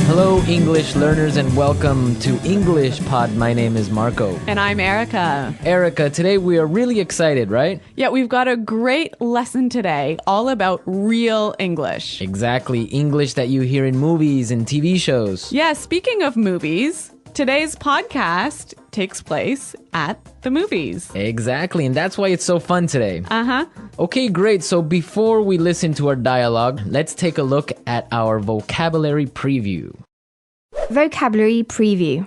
Hello, English learners, and welcome to English Pod. My name is Marco. And I'm Erica. Erica, today we are really excited, right? Yeah, we've got a great lesson today all about real English. Exactly, English that you hear in movies and TV shows. Yeah, speaking of movies, today's podcast takes place at the movies. Exactly, and that's why it's so fun today. Uh-huh. Okay, great. So before we listen to our dialogue, let's take a look at our vocabulary preview. Vocabulary preview.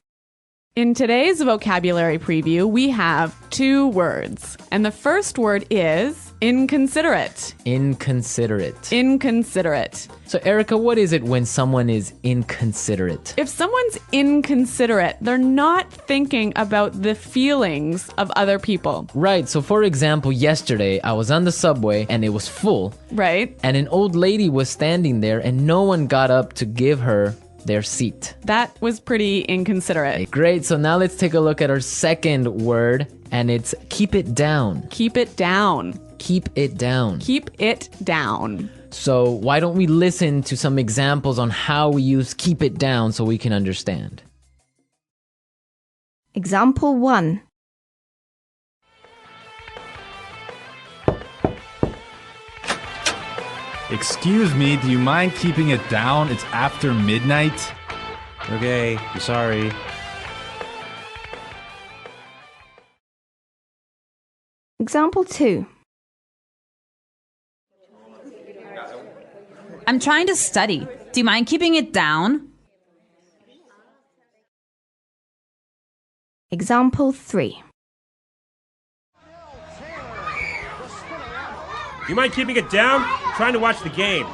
In today's vocabulary preview, we have two words. And the first word is inconsiderate. Inconsiderate. Inconsiderate. So Erica, what is it when someone is inconsiderate? If someone's inconsiderate, they're not thinking about the feelings of other people. Right, so for example, yesterday I was on the subway and it was full. Right? And an old lady was standing there and no one got up to give her their seat. That was pretty inconsiderate. Great, so now let's take a look at our second word, and it's keep it down. Keep it down. Keep it down. Keep it down. So why don't we listen to some examples on how we use keep it down so we can understand. Example 1. Excuse me, do you mind keeping it down? It's after midnight. Okay, I'm sorry. Example 2. I'm trying to study. Do you mind keeping it down? Example 3. You mind keeping it down? I'm trying to watch the game.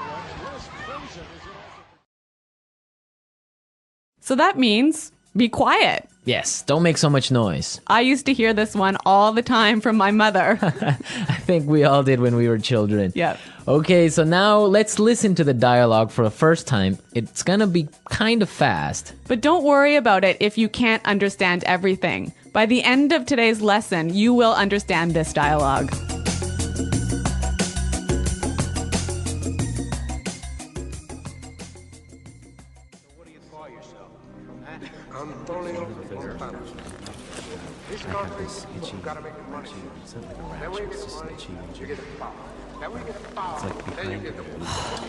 So that means be quiet. Yes, don't make so much noise. I used to hear this one all the time from my mother. I think we all did when we were children. Yep. Okay, so now let's listen to the dialogue for the first time. It's gonna be kind of fast. But don't worry about it if you can't understand everything. By the end of today's lesson, you will understand this dialogue.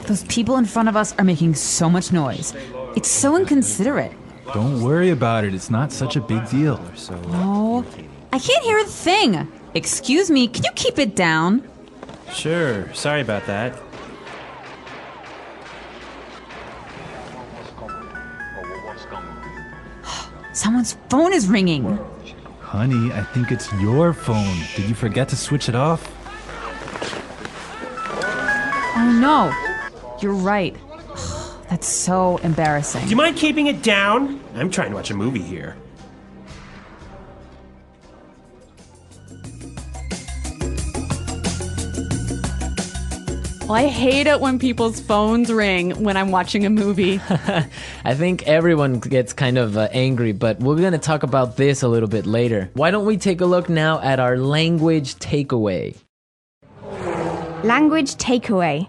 Those people in front of us are making so much noise. It's so inconsiderate. Don't worry about it. It's not such a big deal. Oh, I can't hear a thing. Excuse me, can you keep it down? Sure, sorry about that. Someone's phone is ringing. Honey, I think it's your phone. Did you forget to switch it off? Oh no, you're right. That's so embarrassing. Do you mind keeping it down? I'm trying to watch a movie here. Well, I hate it when people's phones ring when I'm watching a movie. I think everyone gets kind of angry, but we're going to talk about this a little bit later. Why don't we take a look now at our language takeaway? Language takeaway.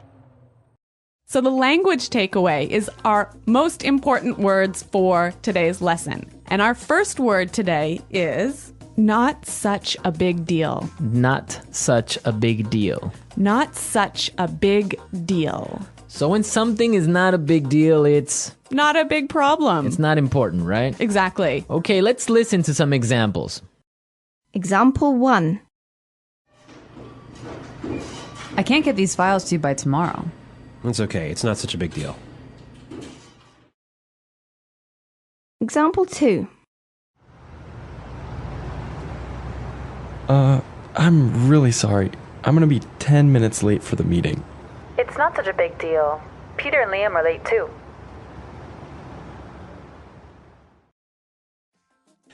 So the language takeaway is our most important words for today's lesson. And our first word today is not such a big deal. Not such a big deal. Not such a big deal. So when something is not a big deal, it's Not a big problem. not important, right? Exactly. Okay, let's listen to some examples. Example 1. I can't get these files to you by tomorrow. It's okay, it's not such a big deal. Example 2. I'm really sorry. I'm gonna be 10 minutes late for the meeting. It's not such a big deal. Peter and Liam are late too.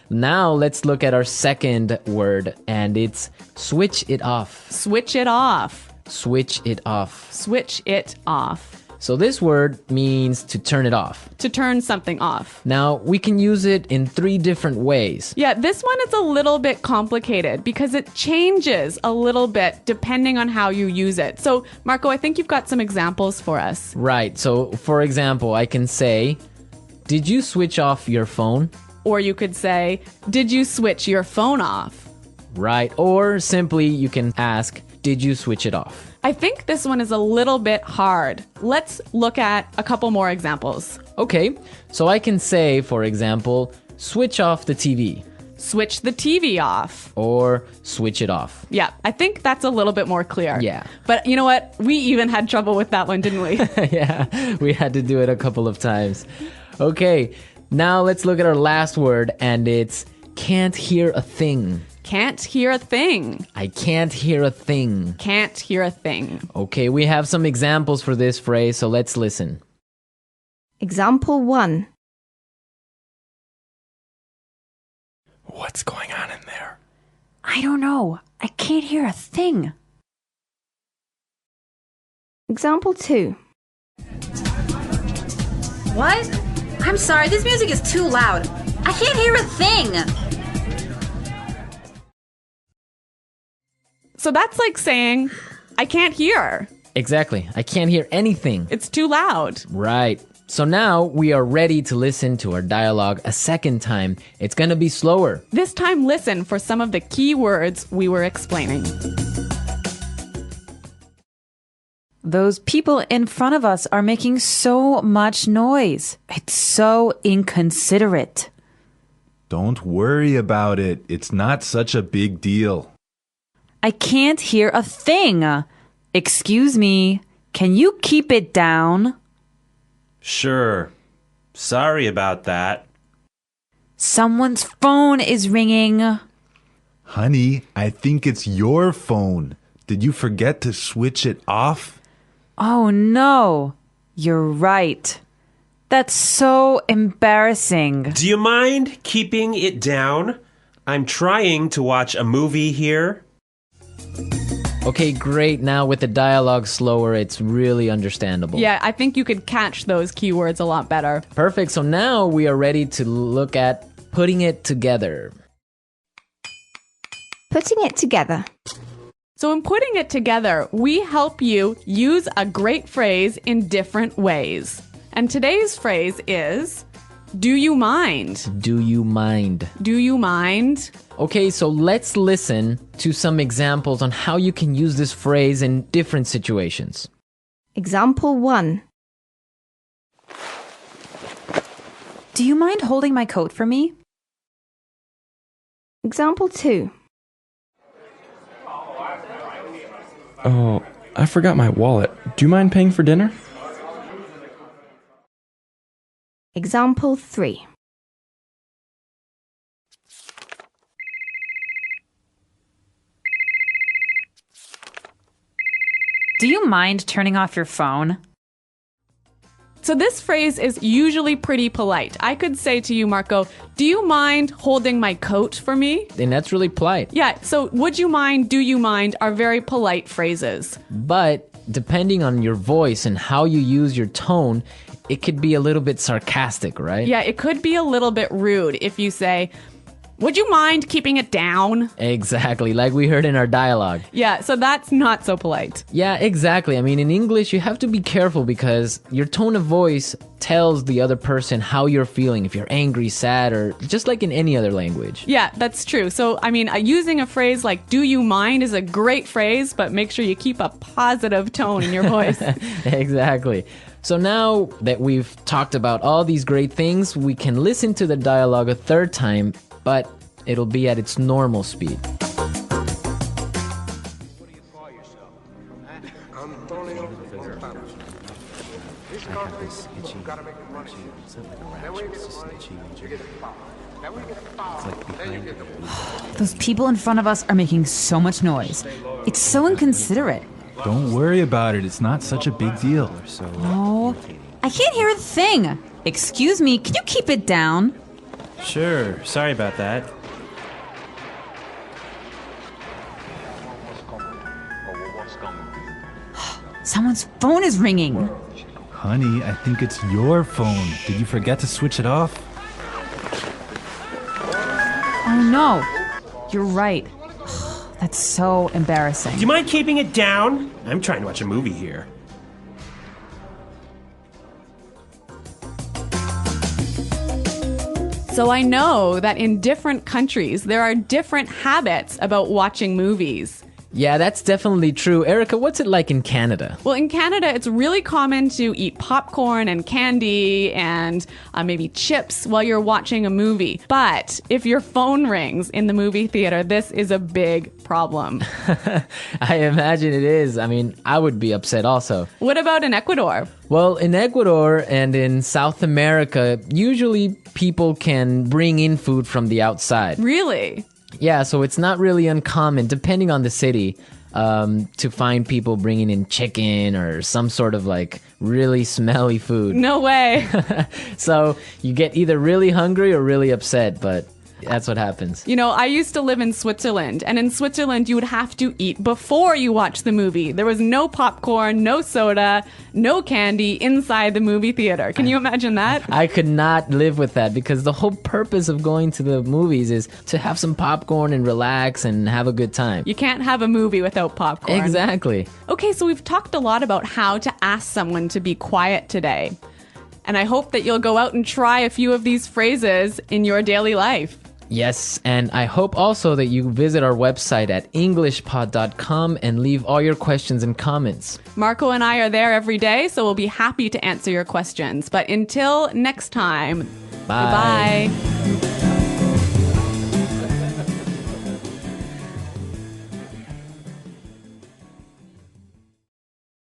Now let's look at our second word, and it's switch it off. Switch it off. Switch it off. Switch it off. So this word means to turn it off. To turn something off. Now, we can use it in 3 different ways. Yeah, this one is a little bit complicated because it changes a little bit depending on how you use it. So, Marco, I think you've got some examples for us. Right. So, for example, I can say, Did you switch off your phone? Or you could say, did you switch your phone off? Right. Or simply you can ask, did you switch it off? I think this one is a little bit hard. Let's look at a couple more examples. Okay, so I can say, for example, switch off the TV Switch the TV off. or switch it off. Yeah, I think that's a little bit more clear. Yeah. But you know what? We even had trouble with that one, didn't we? Yeah, we had to do it a couple of times. Okay, now let's look at our last word, and it's can't hear a thing. Can't hear a thing. I can't hear a thing. Can't hear a thing. Okay, we have some examples for this phrase, so let's listen. Example 1. What's going on in there? I don't know. I can't hear a thing. Example 2. What? I'm sorry, this music is too loud. I can't hear a thing. So that's like saying, I can't hear. Exactly, I can't hear anything. It's too loud. Right. So now we are ready to listen to our dialogue a second time. It's gonna be slower. This time, listen for some of the key words we were explaining. Those people in front of us are making so much noise. It's so inconsiderate. Don't worry about it. It's not such a big deal. I can't hear a thing. Excuse me, can you keep it down? Sure. Sorry about that. Someone's phone is ringing. Honey, I think it's your phone. Did you forget to switch it off? Oh no, you're right. That's so embarrassing. Do you mind keeping it down? I'm trying to watch a movie here. Okay, great. Now with the dialogue slower, it's really understandable. Yeah, I think you could catch those keywords a lot better. Perfect. So now we are ready to look at putting it together. Putting it together. So in putting it together, we help you use a great phrase in different ways. And today's phrase is, do you mind? Do you mind? Do you mind? Okay, so let's listen to some examples on how you can use this phrase in different situations. Example 1. Do you mind holding my coat for me? Example 2. Oh, I forgot my wallet. Do you mind paying for dinner? Example 3. Do you mind turning off your phone? So this phrase is usually pretty polite. I could say to you, Marco, do you mind holding my coat for me? And that's really polite. Yeah, so would you mind, do you mind are very polite phrases. But depending on your voice and how you use your tone, it could be a little bit sarcastic, right? Yeah, it could be a little bit rude if you say, would you mind keeping it down? Exactly, like we heard in our dialogue. Yeah, so that's not so polite. Yeah, exactly. I mean, in English, you have to be careful because your tone of voice tells the other person how you're feeling, if you're angry, sad, or just like in any other language. Yeah, that's true. So, I mean, using a phrase like, do you mind is a great phrase, but make sure you keep a positive tone in your voice. Exactly. So now that we've talked about all these great things, we can listen to the dialogue a third time, but it'll be at its normal speed. Those people in front of us are making so much noise. It's so inconsiderate. Don't worry about it. It's not such a big deal. Oh, I can't hear a thing. Excuse me, can you keep it down? Sure. Sorry about that. Someone's phone is ringing. Honey, I think it's your phone. Did you forget to switch it off? Oh no, you're right. That's so embarrassing. Do you mind keeping it down? I'm trying to watch a movie here. So I know that in different countries, there are different habits about watching movies. Yeah, that's definitely true. Erica, what's it like in Canada? Well, in Canada, it's really common to eat popcorn and candy and maybe chips while you're watching a movie. But if your phone rings in the movie theater, this is a big problem. I imagine it is. I mean, I would be upset also. What about in Ecuador? Well, in Ecuador and in South America, usually people can bring in food from the outside. Really? Yeah, so it's not really uncommon, depending on the city, to find people bringing in chicken or some sort of like really smelly food. No way. So you get either really hungry or really upset, but that's what happens. You know, I used to live in Switzerland, and in Switzerland, you would have to eat before you watch the movie. There was no popcorn, no soda, no candy inside the movie theater. Can you imagine that? I could not live with that because the whole purpose of going to the movies is to have some popcorn and relax and have a good time. You can't have a movie without popcorn. Exactly. Okay, so we've talked a lot about how to ask someone to be quiet today. And I hope that you'll go out and try a few of these phrases in your daily life. Yes, and I hope also that you visit our website at englishpod.com and leave all your questions and comments. Marco and I are there every day, so we'll be happy to answer your questions. But until next time, Bye. goodbye.